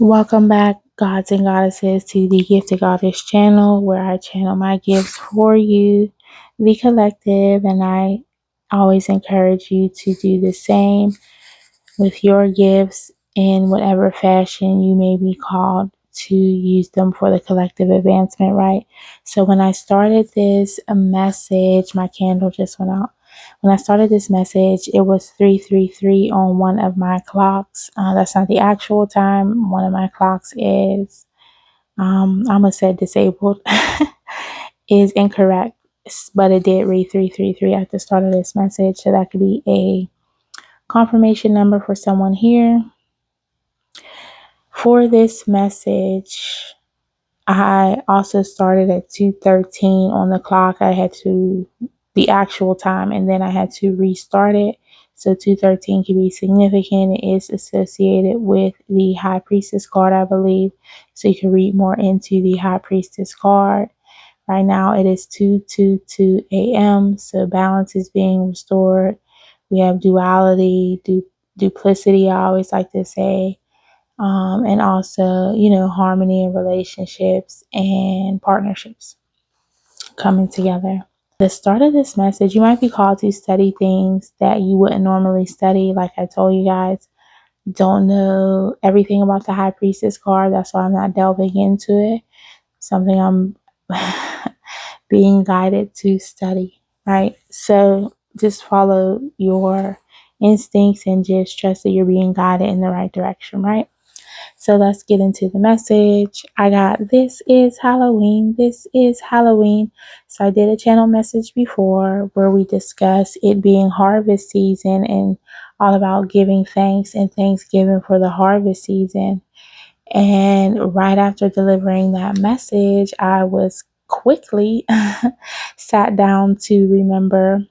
Welcome back, gods and goddesses, to the Gifted Goddess channel, where I channel my gifts for you, the collective, and I always encourage you to do the same with your gifts in whatever fashion you may be called to use them for the collective advancement, right? So when I started this message, my candle just went out. When I started this message, it was 3:33 on one of my clocks. That's not the actual time. One of my clocks is, I'm going to say disabled, is incorrect, but it did read 3:33 at the start of this message. So that could be a confirmation number for someone here. For this message, I also started at 2:13 on the clock. I had to the actual time, and then I had to restart it. So 2:13 can be significant. It is associated with the High Priestess card, I believe. So you can read more into the High Priestess card. Right now it is 2:22 a.m. So balance is being restored. We have duality, duplicity, I always like to say. And also, harmony in relationships and partnerships coming together. The start of this message, you might be called to study things that you wouldn't normally study. Like I told you guys, don't know everything about the High Priestess card. That's why I'm not delving into it. Something I'm being guided to study, right? So just follow your instincts and just trust that you're being guided in the right direction, right? So let's get into the message. I got this is Halloween. This is Halloween. So I did a channel message before where we discussed it being harvest season and all about giving thanks and thanksgiving for the harvest season. And right after delivering that message, I was quickly sat down to remember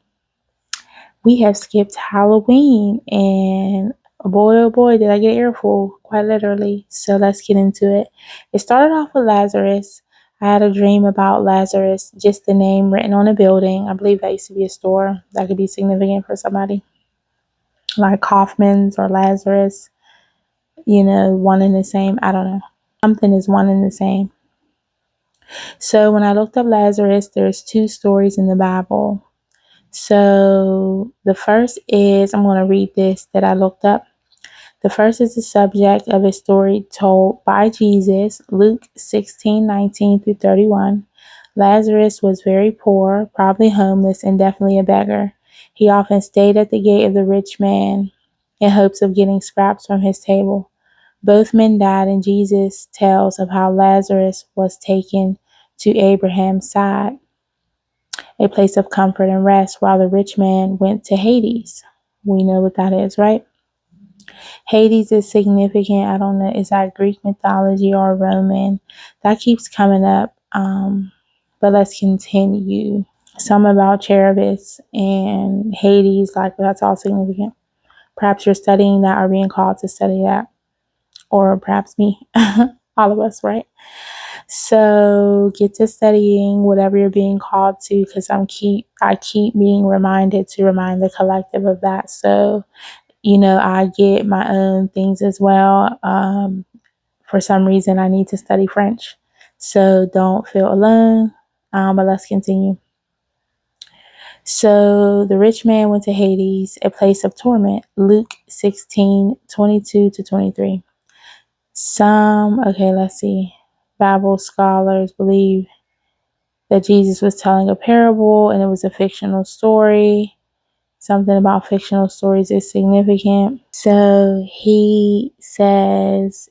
we have skipped Halloween, and oh boy, did I get earful, quite literally. So let's get into it. It started off with Lazarus. I had a dream about Lazarus, just the name written on a building. I believe that used to be a store. That could be significant for somebody. Like Kaufman's or Lazarus, one and the same. I don't know. Something is one and the same. So when I looked up Lazarus, there's two stories in the Bible. So the first is, I'm going to read this that I looked up. The first is the subject of a story told by Jesus, Luke 16:19 through 31. Lazarus was very poor, probably homeless, and definitely a beggar. He often stayed at the gate of the rich man in hopes of getting scraps from his table. Both men died, and Jesus tells of how Lazarus was taken to Abraham's side, a place of comfort and rest, while the rich man went to Hades. We know what that is, right? Hades is significant. I don't know, is that Greek mythology or Roman? That keeps coming up. But let's continue. Some about Cherubis and Hades, like that's all significant. Perhaps you're studying that or being called to study that. Or perhaps me. All of us, right? So get to studying whatever you're being called to, because I keep being reminded to remind the collective of that. So, I get my own things as well. For some reason, I need to study French. So don't feel alone. But let's continue. So the rich man went to Hades, a place of torment. Luke 16:22 to 23. Let's see. Bible scholars believe that Jesus was telling a parable and it was a fictional story. Something about fictional stories is significant. So he says,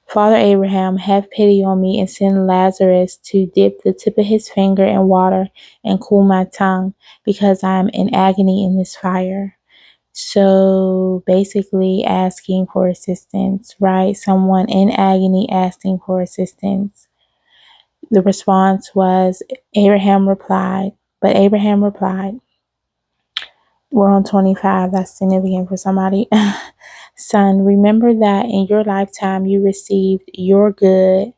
Father Abraham, have pity on me and send Lazarus to dip the tip of his finger in water and cool my tongue, because I am in agony in this fire. So basically asking for assistance, right? Someone in agony asking for assistance. The response was, Abraham replied, we're on 25, that's significant for somebody. Son, remember that in your lifetime you received your good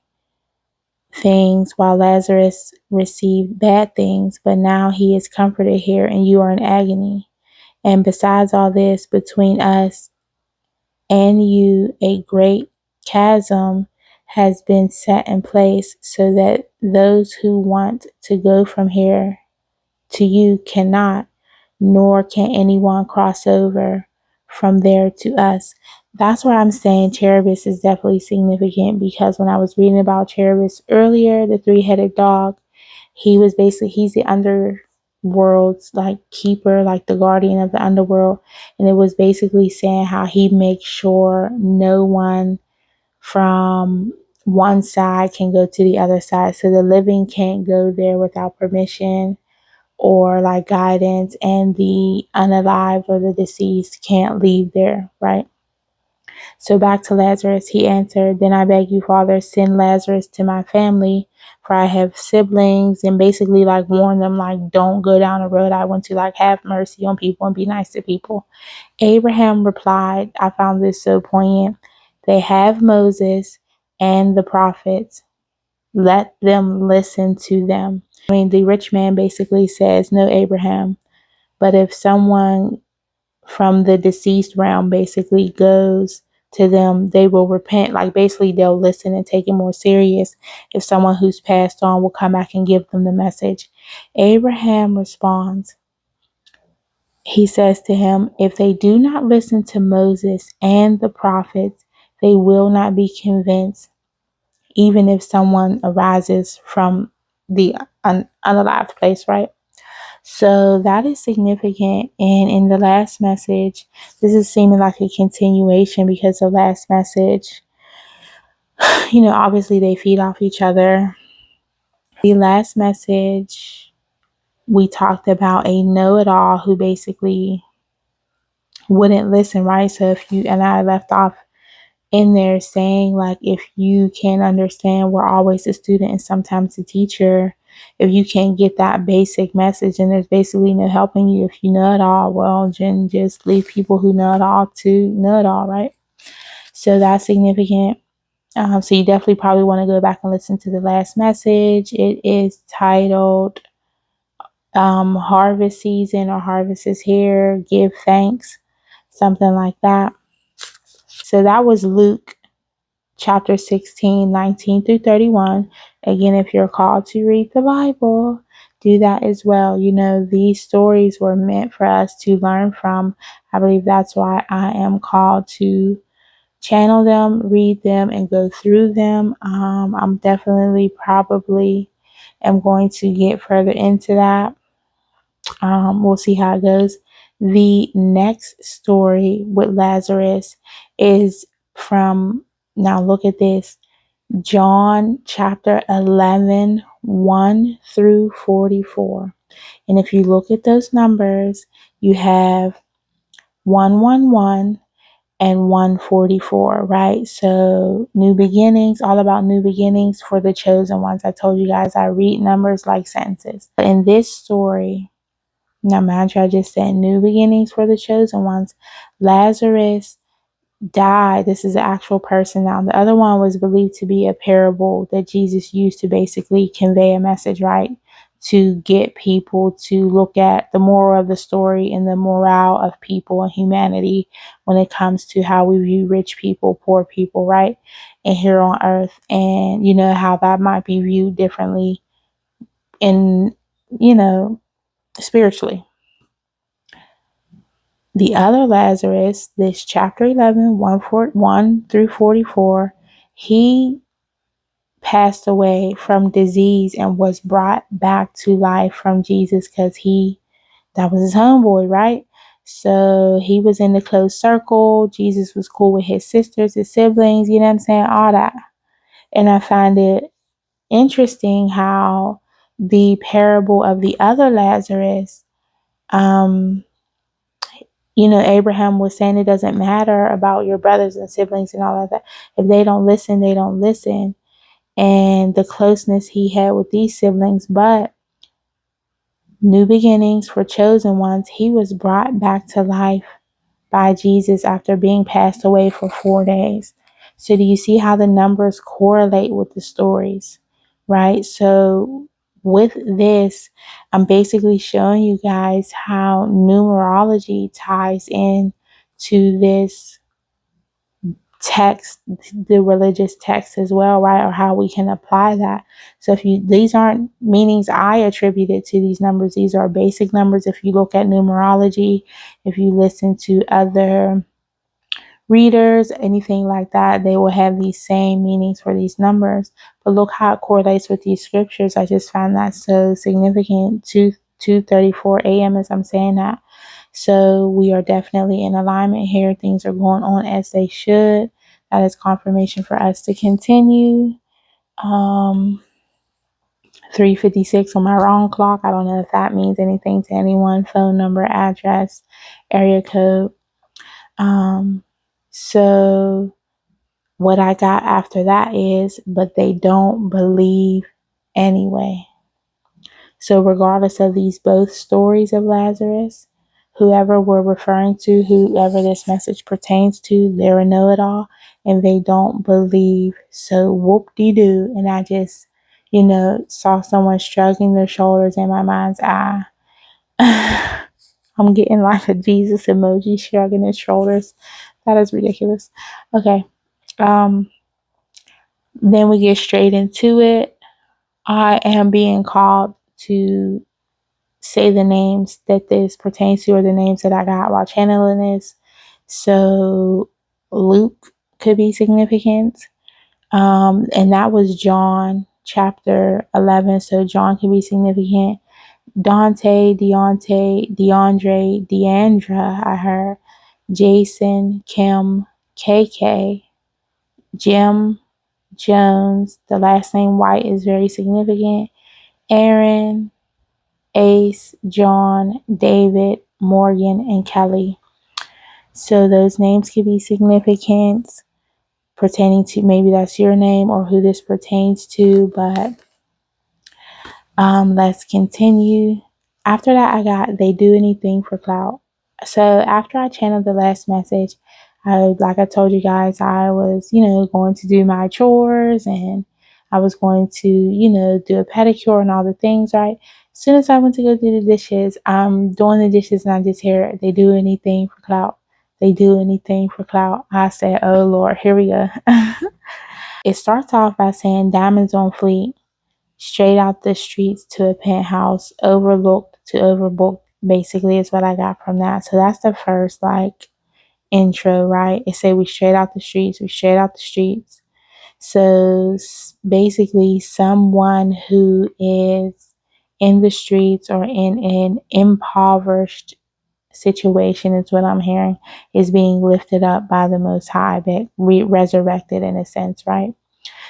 things while Lazarus received bad things, but now he is comforted here and you are in agony. And besides all this, between us and you a great chasm has been set in place so that those who want to go from here to you cannot, nor can anyone cross over from there to us. That's where I'm saying Cherubius is definitely significant, because when I was reading about Cherubius earlier, the three-headed dog, he's the underworld's like keeper, like the guardian of the underworld. And it was basically saying how he makes sure no one from one side can go to the other side. So the living can't go there without permission or like guidance, and the unalive or the deceased can't leave there, right? So back to Lazarus, he answered, Then I beg you, Father, send Lazarus to my family, for I have siblings, and basically like warn them, like, don't go down the road I went to, like have mercy on people and be nice to people. Abraham replied, I found this so poignant. They have Moses and the prophets. Let them listen to them. I mean, the rich man basically says, no, Abraham, but if someone from the deceased realm basically goes to them, they will repent. Like basically they'll listen and take it more serious if someone who's passed on will come back and give them the message. Abraham responds. He says to him, if they do not listen to Moses and the prophets, they will not be convinced, even if someone arises from the unalived place, right? So that is significant. And in the last message, this is seeming like a continuation, because the last message, obviously they feed off each other. The last message, we talked about a know-it-all who basically wouldn't listen, right? So and I left off in there saying, like, if you can't understand, we're always a student and sometimes a teacher. If you can't get that basic message, and there's basically no helping you if you know it all, well, then just leave people who know it all to know it all, right? So that's significant. So you definitely probably want to go back and listen to the last message. It is titled Harvest Season, or Harvest is Here, Give Thanks, something like that. So that was Luke chapter 16, 19 through 31. Again, if you're called to read the Bible, do that as well. These stories were meant for us to learn from. I believe that's why I am called to channel them, read them, and go through them. I'm definitely probably am going to get further into that. We'll see how it goes. The next story with Lazarus is from, now look at this, John chapter 11, 1 through 44. And if you look at those numbers, you have 111 and 144, right? So new beginnings, all about new beginnings for the chosen ones. I told you guys I read numbers like sentences. But in this story, now mind you, I just said new beginnings for the chosen ones. Lazarus died. This is an actual person now. The other one was believed to be a parable that Jesus used to basically convey a message, right? To get people to look at the moral of the story and the morale of people and humanity when it comes to how we view rich people, poor people, right? And here on earth, and how that might be viewed differently in, spiritually. The other Lazarus, this chapter 11, 1 through 44, he passed away from disease and was brought back to life from Jesus, because that was his homeboy, right? So he was in the close circle. Jesus was cool with his sisters, his siblings, you know what I'm saying? All that. And I find it interesting how the parable of the other Lazarus, Abraham was saying it doesn't matter about your brothers and siblings and all of that. If they don't listen, they don't listen. And the closeness he had with these siblings, but new beginnings for chosen ones, he was brought back to life by Jesus after being passed away for 4 days. So do you see how the numbers correlate with the stories, right? So with this, I'm basically showing you guys how numerology ties in to this text, the religious text as well, right? Or how we can apply that. So these aren't meanings I attributed to these numbers. These are basic numbers. If you look at numerology, if you listen to other readers, anything like that, they will have these same meanings for these numbers. But look how it correlates with these scriptures. I just found that so significant. 2:34 a.m. as I'm saying that. So we are definitely in alignment here. Things are going on as they should. That is confirmation for us to continue. 3:56 on my wrong clock. I don't know if that means anything to anyone. Phone number, address, area code. So what I got after that is, but they don't believe anyway. So regardless of these both stories of Lazarus, whoever we're referring to, whoever this message pertains to, they're a know-it-all and they don't believe. So whoop-de-doo. And I just, saw someone shrugging their shoulders in my mind's eye. I'm getting like a Jesus emoji shrugging his shoulders. That is ridiculous. Okay. Then we get straight into it. I am being called to say the names that this pertains to, or the names that I got while channeling this. So Luke could be significant. And that was John chapter 11. So John could be significant. Dante, Deontay, DeAndre, Deandra, I heard. Jason, Kim, KK, Jim, Jones. The last name White is very significant. Aaron, Ace, John, David, Morgan, and Kelly. So those names could be significant, pertaining to, maybe that's your name or who this pertains to, but let's continue. After that, I got they do anything for clout. So after I channeled the last message, like I told you guys, I was, going to do my chores and I was going to, do a pedicure and all the things, right? As soon as I went to go do the dishes, I'm doing the dishes and I just hear they do anything for clout. They do anything for clout. I said, oh Lord, here we go. It starts off by saying diamonds on fleek, straight out the streets to a penthouse, overlooked to overbooked, basically is what I got from that. So that's the first intro, right? It say we straight out the streets, we straight out the streets. So basically someone who is in the streets or in an impoverished situation is what I'm hearing, is being lifted up by the Most High, but resurrected in a sense, right?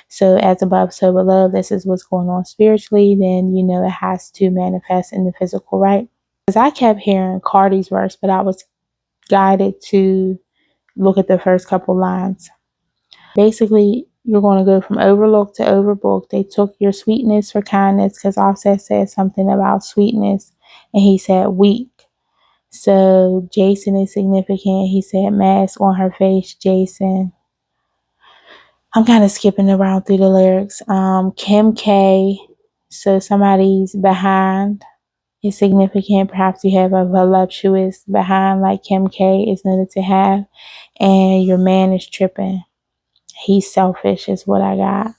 So as above, so below, this is what's going on spiritually, then it has to manifest in the physical, right? Because I kept hearing Cardi's verse, but I was guided to look at the first couple lines. Basically, you're going to go from overlooked to overbooked. They took your sweetness for kindness, because Offset said something about sweetness, and he said weak. So Jason is significant. He said mask on her face, Jason. I'm kind of skipping around through the lyrics. Kim K. So somebody's behind is significant. Perhaps you have a voluptuous behind like Kim K is noted to have. And your man is tripping. He's selfish is what I got.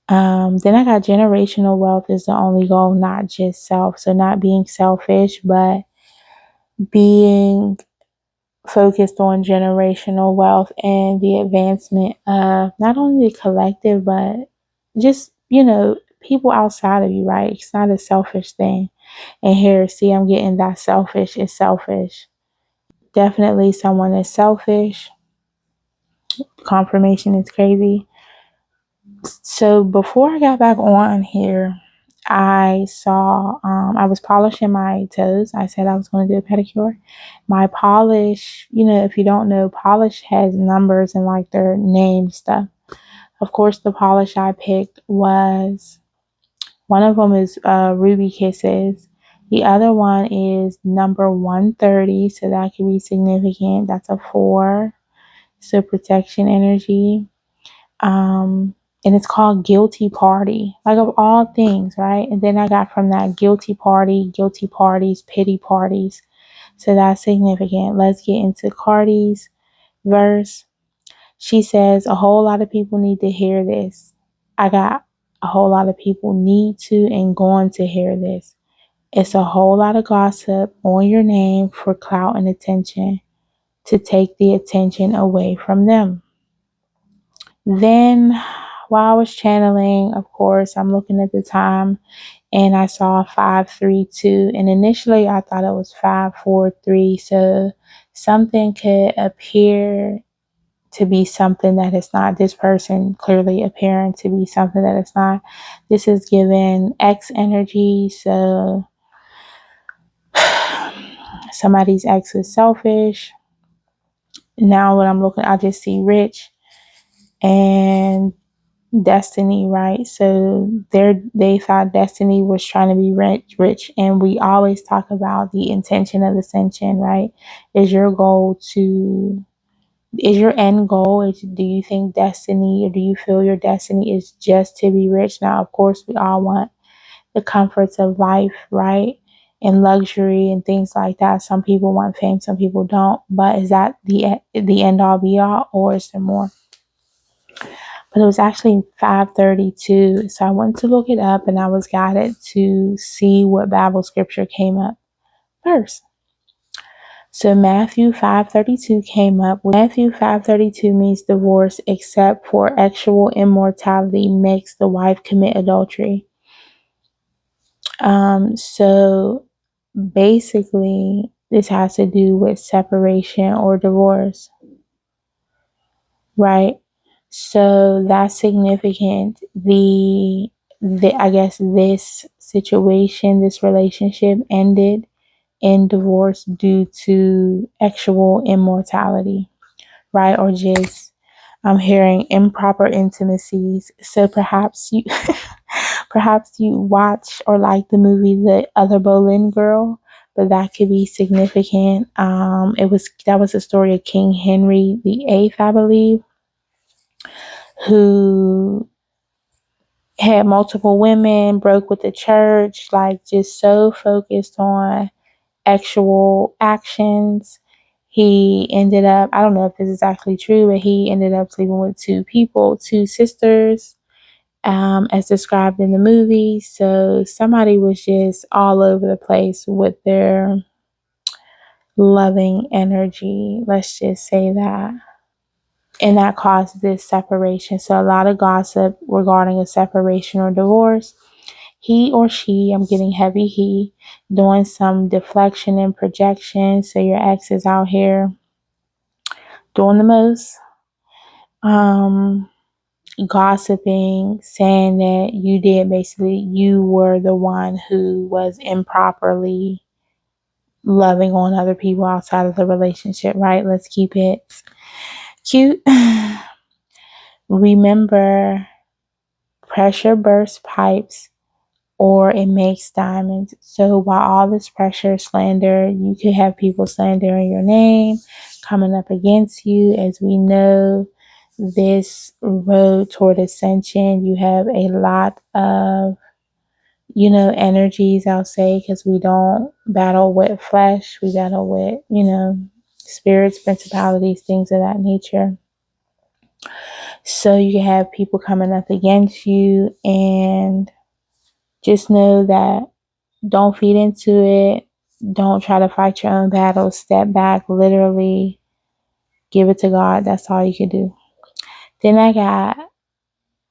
Then I got generational wealth is the only goal, not just self. So not being selfish, but being focused on generational wealth and the advancement of not only the collective, but just, people outside of you, right? It's not a selfish thing. And here, see, I'm getting that selfish is selfish. Definitely someone is selfish. Confirmation is crazy. So before I got back on here, I saw, I was polishing my toes. I said I was going to do a pedicure. My polish, if you don't know, polish has numbers and like their name stuff. Of course, the polish I picked was, one of them is Ruby Kisses. The other one is number 130. So that could be significant. That's a 4. So protection energy. And it's called Guilty Party, like of all things, right? And then I got from that guilty parties, pity parties. So that's significant. Let's get into Cardi's verse. She says a whole lot of people need to hear this. I got a whole lot of people need to and going to hear this. It's a whole lot of gossip on your name for clout and attention to take the attention away from them. Then, while I was channeling, of course, I'm looking at the time and I saw 532. And initially, I thought it was 543. So, something could appear to be something that is not. This person clearly appearing to be something that is not. This is given X energy. So, somebody's ex is selfish. Now, when I'm looking, I just see rich and destiny, right? So they thought destiny was trying to be rich, and we always talk about the intention of ascension, right? Is your goal to is your end goal? Do you think destiny, or do you feel your destiny is just to be rich? Now, of course, we all want the comforts of life, right? And luxury and things like that. Some people want fame, some people don't. But is that the end all be all, or is there more? But it was actually 532. So I went to look it up and I was guided to see what Bible scripture came up first. So Matthew 532 came up. Matthew 532 means divorce except for sexual immorality makes the wife commit adultery. So basically this has to do with separation or divorce, right? So that's significant. The I guess this situation, this relationship ended in divorce due to sexual immorality, right? Or just I'm hearing improper intimacies. So perhaps you perhaps you watch or like the movie The Other Boleyn Girl, but that could be significant. That was the story of King Henry VIII, I believe, who had multiple women, broke with the church, like just so focused on actual actions. He ended up, I don't know if this is actually true, but he ended up sleeping with two sisters, as described in the movie. So somebody was just all over the place with their loving energy. Let's just say that. And that caused this separation. So a lot of gossip regarding a separation or divorce. He or she, I'm getting heavy he, doing some deflection and projection. So your ex is out here doing the most. Gossiping, saying that you were the one who was improperly loving on other people outside of the relationship, right? Let's keep it cute. Remember, pressure bursts pipes or it makes diamonds. So while all this pressure, slander, you could have people slandering your name, coming up against you. As we know, this road toward ascension, you have a lot of, energies, I'll say, because we don't battle with flesh, we battle with, spirits, principalities, things of that nature. So you can have people coming up against you, and just know that don't feed into it. Don't try to fight your own battles. Step back, literally give it to God. That's all you can do. Then I got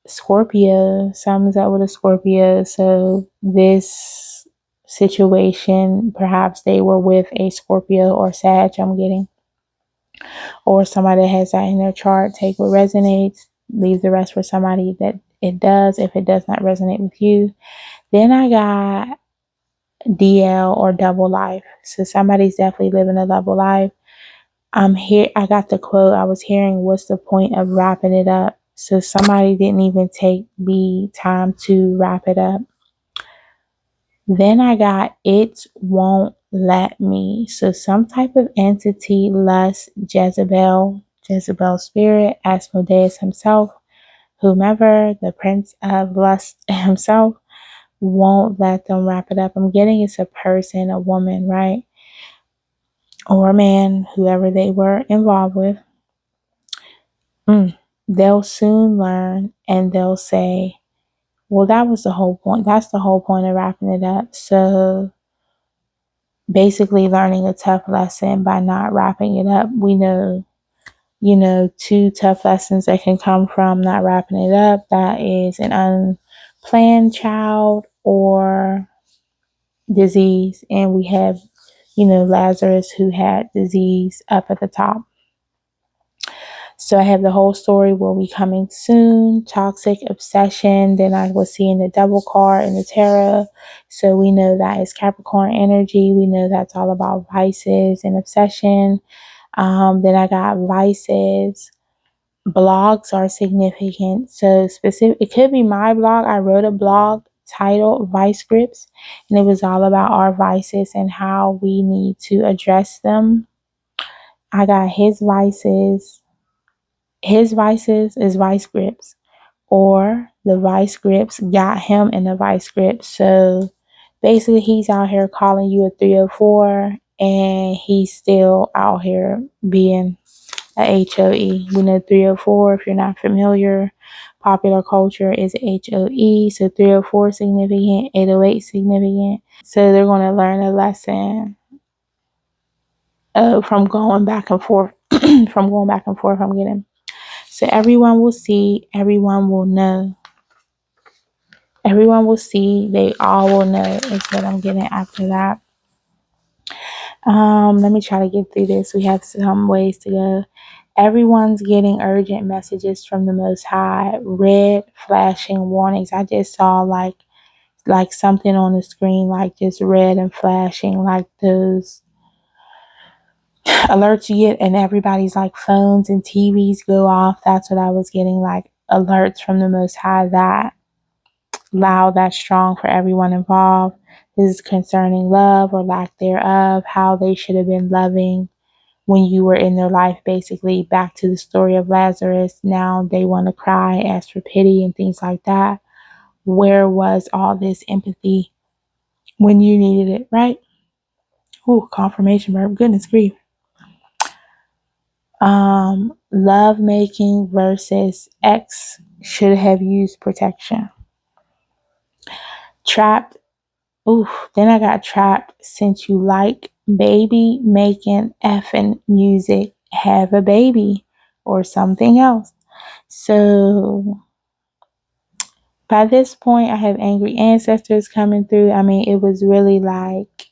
Scorpio. Something's up with a Scorpio. So this situation, perhaps they were with a Scorpio or Sag, I'm getting. Or somebody that has that in their chart. Take what resonates. Leave the rest for somebody that it does, if it does not resonate with you. Then I got DL or double life. So somebody's definitely living a double life. I'm here. I got the quote. I was hearing, what's the point of wrapping it up? So somebody didn't even take the time to wrap it up. Then I got it won't let me. So some type of entity, lust, Jezebel spirit, Asmodeus himself, whomever, the prince of lust himself, won't let them wrap it up. I'm getting it's a person, a woman, right? Or a man, whoever they were involved with. they'll soon learn and they'll say, well, that was the whole point. That's the whole point of wrapping it up. So basically learning a tough lesson by not wrapping it up. We know, two tough lessons that can come from not wrapping it up. That is an unplanned child or disease. And we have, Lazarus who had disease up at the top. So I have the whole story will be coming soon. Toxic obsession. Then I was seeing the double card in the tarot. So we know that is Capricorn energy. We know that's all about vices and obsession. Then I got vices. Blogs are significant. So specific, it could be my blog. I wrote a blog titled Vice Grips, and it was all about our vices and how we need to address them. I got his vices. His vices is vice grips, or the vice grips got him in the vice grip. So basically, he's out here calling you a 304, and he's still out here being a HOE. We know 304, if you're not familiar, popular culture is HOE. So 304 significant, 808 significant. So they're going to learn a lesson from going back and forth. I'm getting. So everyone will see, everyone will know. Everyone will see, they all will know is what I'm getting after that. Let me try to get through this. We have some ways to go. Everyone's getting urgent messages from the Most High. Red flashing warnings. I just saw like something on the screen, like just red and flashing, like those alerts you get, and everybody's like phones and TVs go off. That's what I was getting, like alerts from the Most High, that loud, that strong for everyone involved. This is concerning love or lack thereof, how they should have been loving when you were in their life. Basically, back to the story of Lazarus. Now they want to cry, ask for pity, and things like that. Where was all this empathy when you needed it, right? Ooh, confirmation verb. Goodness grief. Love making versus ex should have used protection. Trapped. Oof. Then I got trapped since you like baby making effing music. Have a baby or something else. So by this point, I have angry ancestors coming through. I mean, it was really like,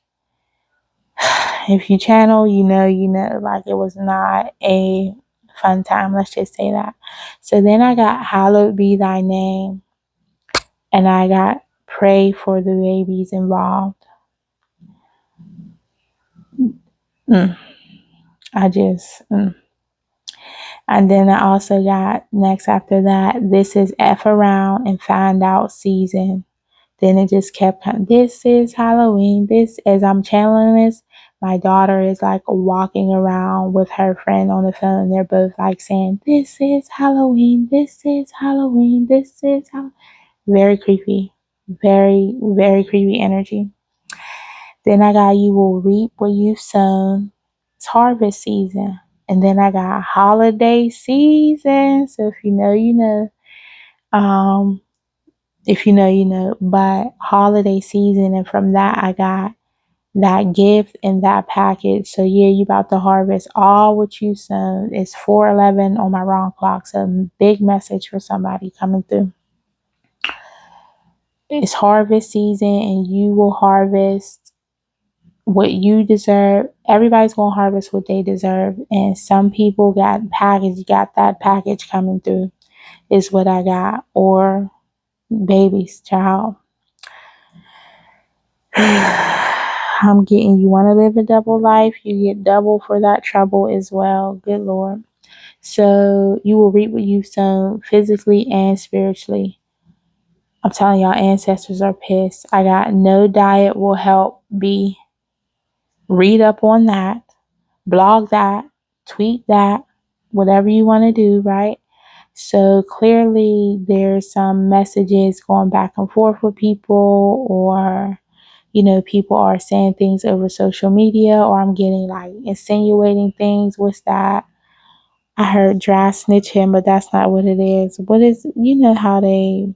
if you channel, like it was not a fun time. Let's just say that. So then I got hallowed be thy name, and I got pray for the babies involved. And then I also got next after that, this is F around and find out season. Then it just kept coming. This is Halloween. This, as I'm channeling this, my daughter is like walking around with her friend on the phone. They're both like saying, this is Halloween. This is Halloween. This is Halloween. Very creepy. Very, very creepy energy. Then I got you will reap what you've sown. It's harvest season. And then I got holiday season. So if you know, you know. If you know, you know. But holiday season, and from that I got that gift and that package. So yeah, you about to harvest all what you sown. It's 4:11 on my wrong clock. So big message for somebody coming through. It's harvest season, and you will harvest what you deserve. Everybody's gonna harvest what they deserve, and some people got that package coming through is what I got. Or babies, child. I'm getting, you want to live a double life, you get double for that trouble as well. Good Lord. So you will reap what you've sown, physically and spiritually. I'm telling y'all, ancestors are pissed. I got no diet will help. Read up on that, blog that, tweet that, whatever you want to do, right? So clearly there's some messages going back and forth with people, or people are saying things over social media, or I'm getting like insinuating things. What's that? I heard dry snitching, but that's not what it is. What is, you know how they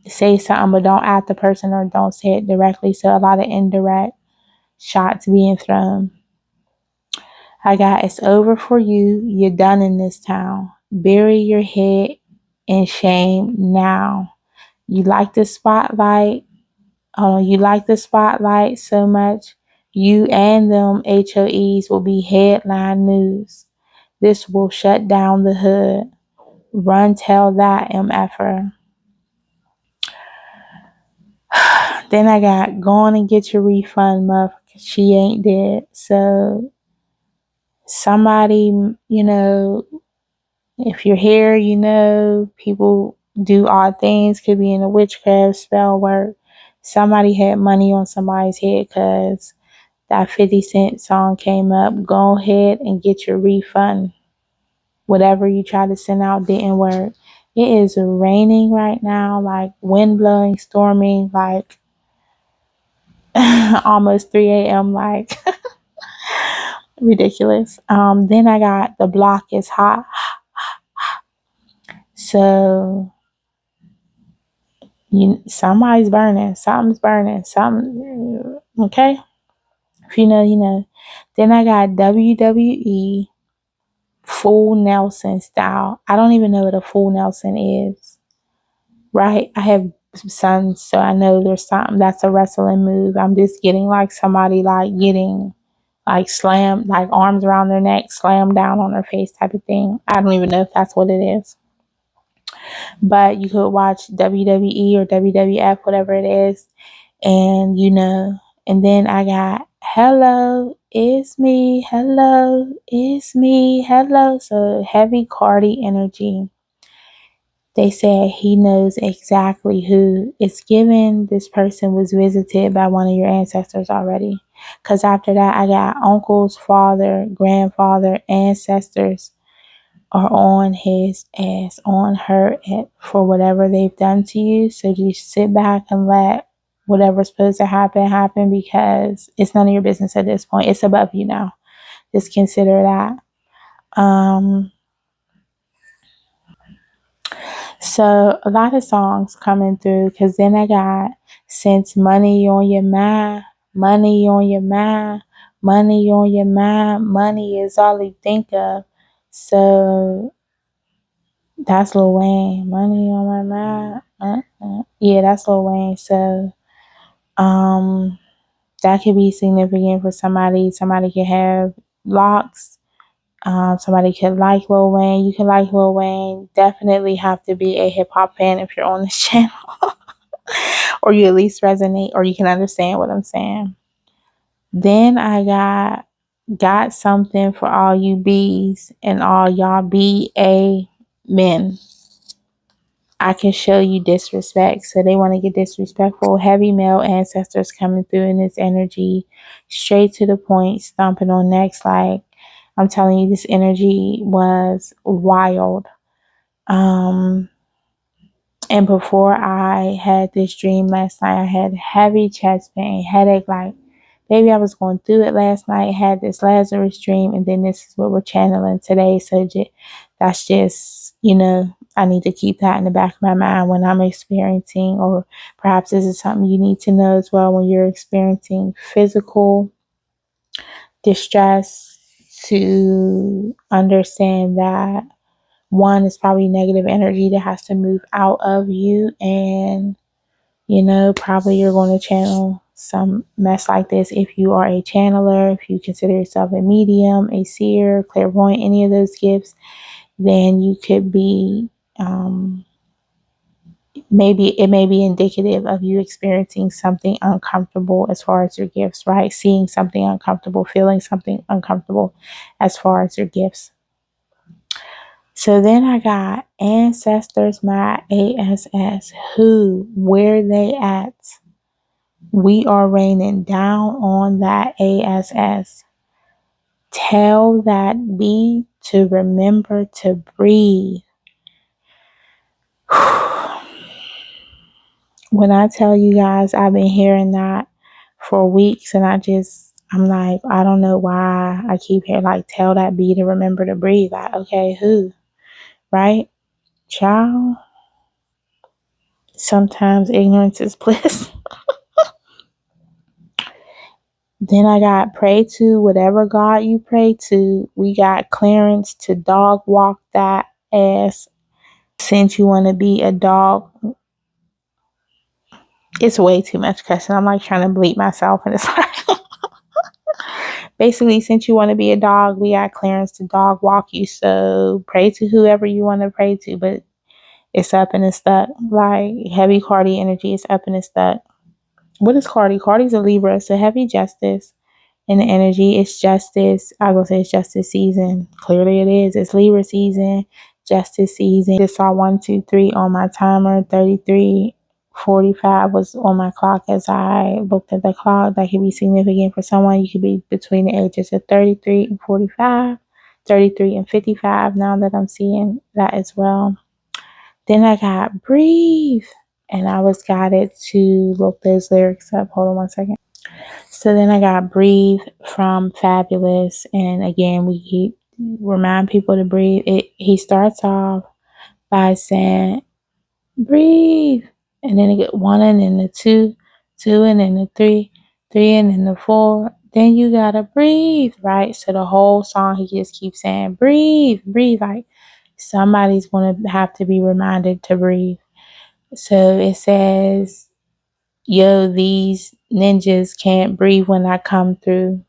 say something but don't at the person or don't say it directly, so a lot of indirect shots being thrown. I got, it's over for you. You're done in this town. Bury your head in shame now. You like the spotlight. You like the spotlight so much. You and them HOEs will be headline news. This will shut down the hood. Run tell that MFer. Then I got, go on and get your refund, motherfucker. She ain't dead. So somebody, you know, if you're here, you know, people do odd things, could be in a witchcraft, spell work. Somebody had money on somebody's head because that 50 Cent song came up. Go ahead and get your refund. Whatever you tried to send out didn't work. It is raining right now, like wind blowing, storming, like almost 3 a.m. like ridiculous. Then I got the block is hot. So somebody's burning, something's burning, something, okay? If you know, you know. Then I got WWE full Nelson style. I don't even know what a full Nelson is, right? I have sons, so I know there's something that's a wrestling move. I'm just getting like somebody like getting like slammed, like arms around their neck, slammed down on their face type of thing. I don't even know if that's what it is. But you could watch WWE or WWF, whatever it is, and you know. And then I got hello, it's me, hello, it's me, hello. So heavy Cardi energy. They said he knows exactly who. It's given this person was visited by one of your ancestors already. Because after that, I got uncles, father, grandfather, ancestors are on his ass, on her for whatever they've done to you. So just sit back and let whatever's supposed to happen because it's none of your business at this point. It's above you now. Just consider that. So a lot of songs coming through because then I got since money on your mind, money on your mind, money on your mind, money is all you think of. So that's Lil Wayne. Money on my mind. Yeah, that's Lil Wayne. So, that could be significant for somebody. Somebody could have locks. Somebody could like Lil Wayne. You can like Lil Wayne. Definitely have to be a hip hop fan if you're on this channel, or you at least resonate, or you can understand what I'm saying. Then I got something for all you B's and all y'all BA men. I can show you disrespect. So they want to get disrespectful. Heavy male ancestors coming through in this energy, straight to the point, stomping on necks. Like I'm telling you, this energy was wild. And before I had this dream last night, I had heavy chest pain, headache. Like maybe I was going through it last night, had this Lazarus dream, and then this is what we're channeling today. So that's just, you know, I need to keep that in the back of my mind when I'm experiencing, or perhaps this is something you need to know as well when you're experiencing physical distress, to understand that one is probably negative energy that has to move out of you, and you know, probably you're going to channel some mess like this if you are a channeler, if you consider yourself a medium, a seer, clairvoyant, any of those gifts, then you could be, maybe it may be indicative of you experiencing something uncomfortable as far as your gifts, right? Seeing something uncomfortable, feeling something uncomfortable as far as your gifts. So then I got ancestors, my ASS, who, where they at? We are raining down on that ASS. Tell that B to remember to breathe. When I tell you guys, I've been hearing that for weeks, and I'm like, I don't know why I keep hearing, like, tell that bee to remember to breathe. Like, okay, who? Right? Child, sometimes ignorance is bliss. Then I got pray to whatever God you pray to. We got clearance to dog walk that ass. Since you want to be a dog, it's way too much cussing. I'm like trying to bleep myself, and it's like, basically, since you want to be a dog, we got clearance to dog walk you. So pray to whoever you want to pray to, but it's up and it's stuck. Like heavy Cardi energy is up and it's stuck. What is Cardi? Cardi's a Libra, so heavy justice in the energy. It's justice. I will say it's justice season. Clearly it is. It's Libra season, justice season. Just saw 123 on my timer. 33:45 was on my clock as I looked at the clock. That could be significant for someone. You could be between the ages of 33 and 45, 33 and 55. Now that I'm seeing that as well. Then I got breathe. And I was guided to look those lyrics up. Hold on one second. So then I got breathe from Fabulous. And again, we keep remind people to breathe. He starts off by saying, breathe. And then it get one and then the two, two and then the three, three and then the four. Then you gotta breathe, right? So the whole song he just keeps saying, breathe, breathe. Like somebody's gonna have to be reminded to breathe. So it says, yo, these ninjas can't breathe when I come through.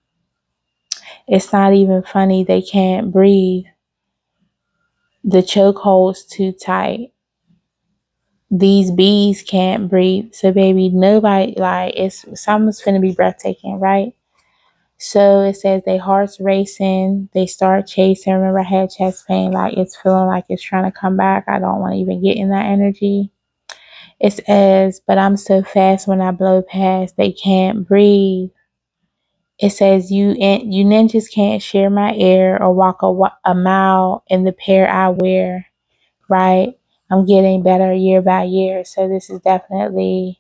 It's not even funny, they can't breathe. The chokehold's too tight. These bees can't breathe. So baby, nobody, like, it's something's finna be breathtaking, right? So it says they hearts racing, they start chasing. Remember I had chest pain, like it's feeling like it's trying to come back. I don't want to even get in that energy. It says, but I'm so fast when I blow past, they can't breathe. It says, you ninjas can't share my air or walk a mile in the pair I wear, right? I'm getting better year by year. So this is definitely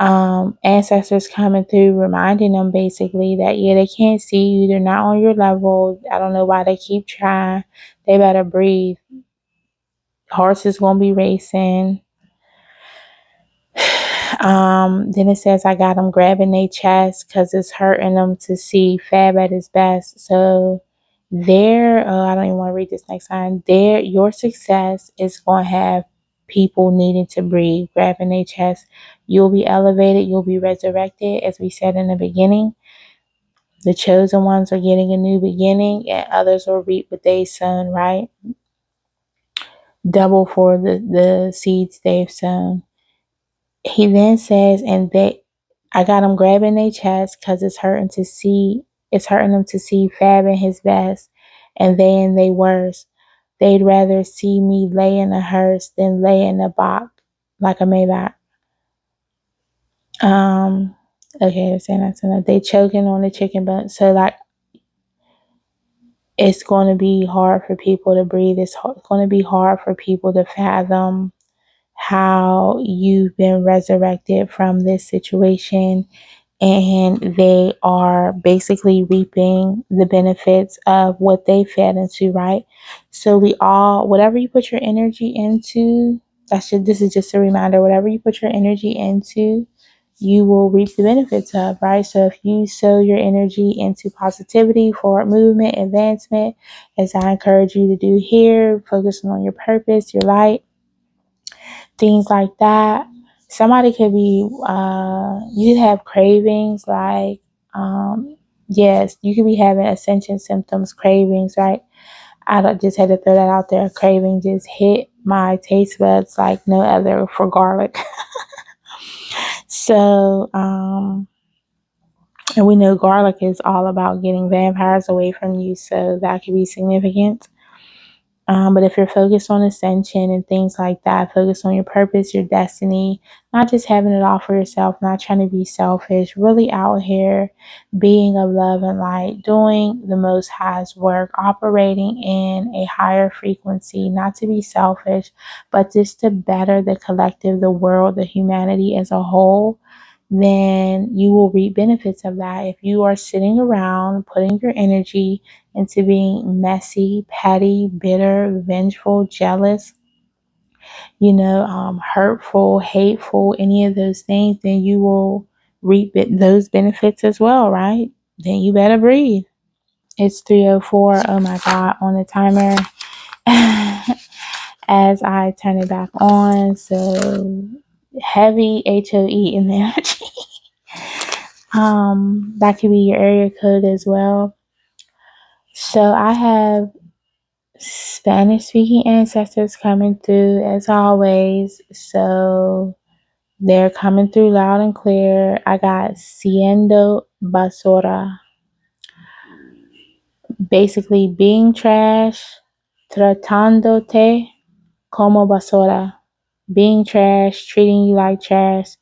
ancestors coming through, reminding them basically that, yeah, they can't see you. They're not on your level. I don't know why they keep trying. They better breathe. Horses gonna be racing. Then it says, I got them grabbing their chest because it's hurting them to see Fab at his best. So I don't even want to read this next line. Your success is going to have people needing to breathe, grabbing their chest. You'll be elevated. You'll be resurrected. As we said in the beginning, the chosen ones are getting a new beginning and others will reap what they sown, right? Double for the seeds they've sown. He then says, I got them grabbing their chest because it's hurting them to see Fab in his best, and they in their worst. They'd rather see me lay in a hearse than lay in a box like a Maybach. Okay, they're saying that's enough. They choking on the chicken bone. So like, it's going to be hard for people to breathe. It's going to be hard for people to fathom how you've been resurrected from this situation, and they are basically reaping the benefits of what they fed into, right? So whatever you put your energy into, this is just a reminder, whatever you put your energy into, you will reap the benefits of, right? So if you sow your energy into positivity, forward movement, advancement, as I encourage you to do here, focusing on your purpose, your light, things like that. Somebody could be, you have cravings like, yes, you could be having ascension symptoms, cravings, right? Just had to throw that out there. Craving just hit my taste buds like no other for garlic. So, and we know garlic is all about getting vampires away from you, so that could be significant. But if you're focused on ascension and things like that, focus on your purpose, your destiny, not just having it all for yourself, not trying to be selfish, really out here being of love and light, doing the Most High's work, operating in a higher frequency, not to be selfish, but just to better the collective, the world, the humanity as a whole, then you will reap benefits of that. If you are sitting around putting your energy into being messy, petty, bitter, vengeful, jealous, hurtful, hateful, any of those things, then you will reap those benefits as well, right? Then you better breathe. It's 3:04. Oh my God, on the timer. As I turn it back on, so heavy HOE in the energy. That could be your area code as well. So I have Spanish speaking ancestors coming through as always. So they're coming through loud and clear. I got siendo basura, basically being trash, tratándote como basura, being trash, treating you like trash.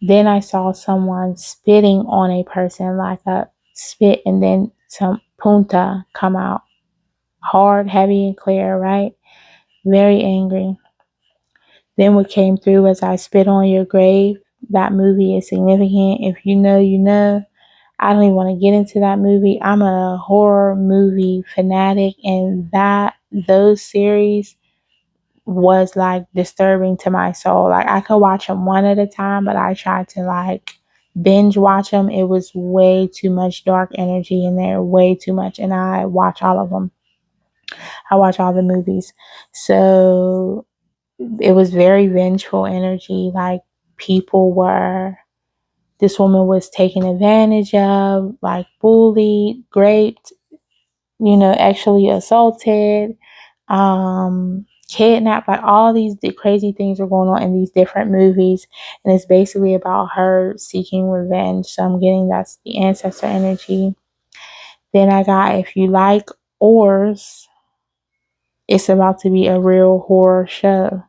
Then I saw someone spitting on a person, like a spit, and then some punta come out. Hard, heavy, and clear, right? Very angry. Then what came through was I spit on your grave. That movie is significant. If you know, you know. I don't even want to get into that movie. I'm a horror movie fanatic, and those series was like disturbing to my soul. Like I could watch them one at a time, but I tried to like binge watch them. It was way too much dark energy in there, way too much, and I watch all of them. I watch all the movies. So it was very vengeful energy. Like this woman was taken advantage of, like bullied, raped, actually assaulted, kidnapped. Like all these crazy things are going on in these different movies. And it's basically about her seeking revenge. So I'm getting that's the ancestor energy. Then I got, if you like oars, it's about to be a real horror show.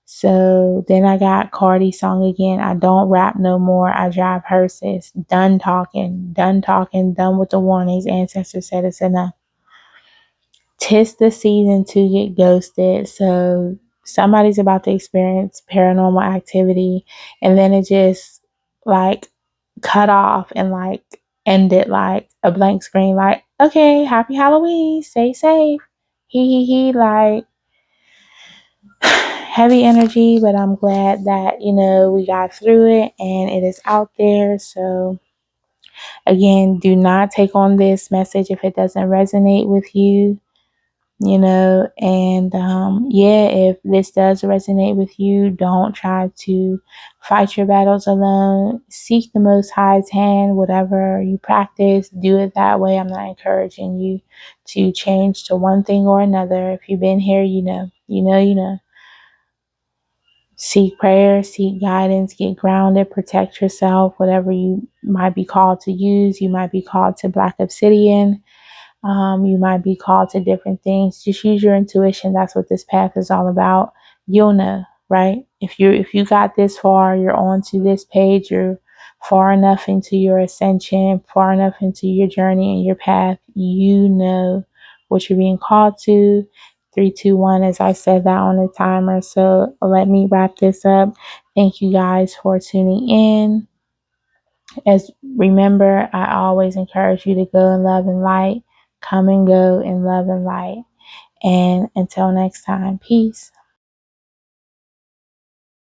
So then I got Cardi song again. I don't rap no more. I drive hearses. Done talking. Done talking. Done with the warnings. Ancestors said it's enough. 'Tis the season to get ghosted. So somebody's about to experience paranormal activity, and then it just like cut off and like ended like a blank screen. Like, okay, happy Halloween. Stay safe. He. Like, heavy energy, but I'm glad that, we got through it and it is out there. So, again, do not take on this message if it doesn't resonate with you, and yeah, if this does resonate with you, don't try to fight your battles alone. Seek the Most High's hand. Whatever you practice, do it that way. I'm not encouraging you to change to one thing or another. If you've been here, you know. Seek prayer, seek guidance, get grounded, protect yourself, whatever you might be called to use. You might be called to Black Obsidian. You might be called to different things. Just use your intuition. That's what this path is all about. You'll know, right? If you got this far, you're on to this page, you're far enough into your ascension, far enough into your journey and your path, you know what you're being called to. 3, 2, 1, as I said that on the timer. So let me wrap this up. Thank you guys for tuning in. As remember, I always encourage you to go in love and light. Come and go in love and light. And until next time, peace.